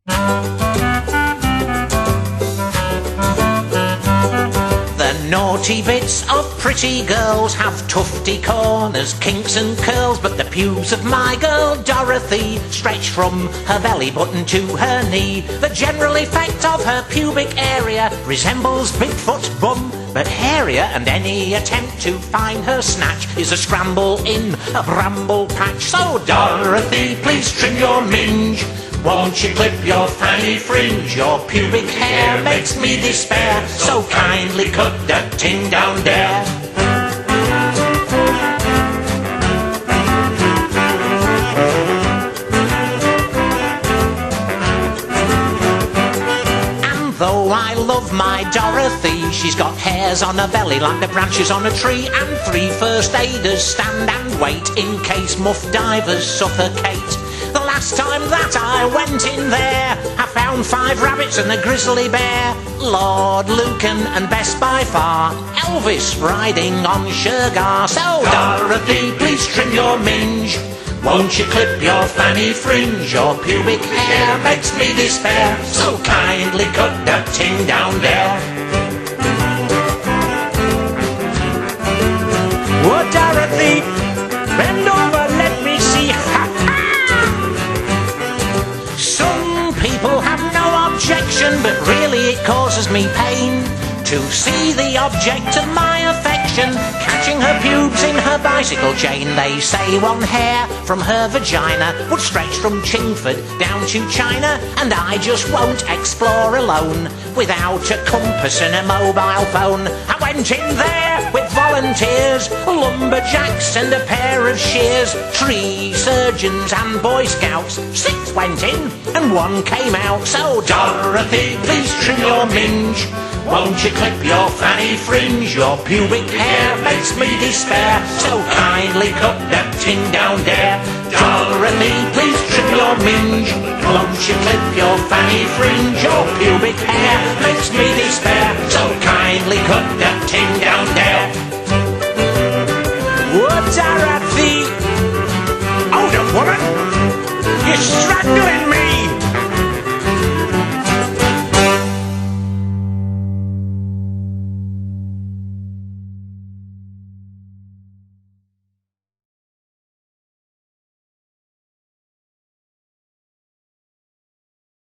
The naughty bits of pretty girls have tufty corners, kinks and curls, but the pubes of my girl Dorothy stretch from her belly button to her knee. The general effect of her pubic area resembles Bigfoot's bum, but hairier, and any attempt to find her snatch is a scramble in a bramble patch. So Dorothy, please trim your minge. Won't you clip your fanny fringe? Your pubic hair makes me despair, so kindly cut that ting down there. And though I love my Dorothy, she's got hairs on her belly like the branches on a tree, and 3 first aiders stand and wait in case muff divers suffocate. The last time that I went in there, I found 5 rabbits and a grizzly bear. Lord Lucan and best by far, Elvis riding on Shergar. So Dorothy, please trim your minge. Won't you clip your fanny fringe? Your pubic hair makes me despair, so kindly cut that ting down there. Oh Dorothy, bend over, let me see. Some people have no objection, but really it causes me pain to see the object of my affection catching her pubes in her bicycle chain. They say one hair from her vagina would stretch from Chingford down to China, and I just won't explore alone without a compass and a mobile phone. I went in there with volunteers, lumberjacks and a pair of shears, tree surgeons and Boy Scouts. 6 went in and 1 came out. So Dorothy, please trim your minge. Won't you clip your fanny fringe? Your pubic hair makes me despair, so kindly cut that ting down there. Dorothy, please trim your minge. Won't you clip your fanny fringe? Your pubic hair makes me despair, so kindly cut that ting down there.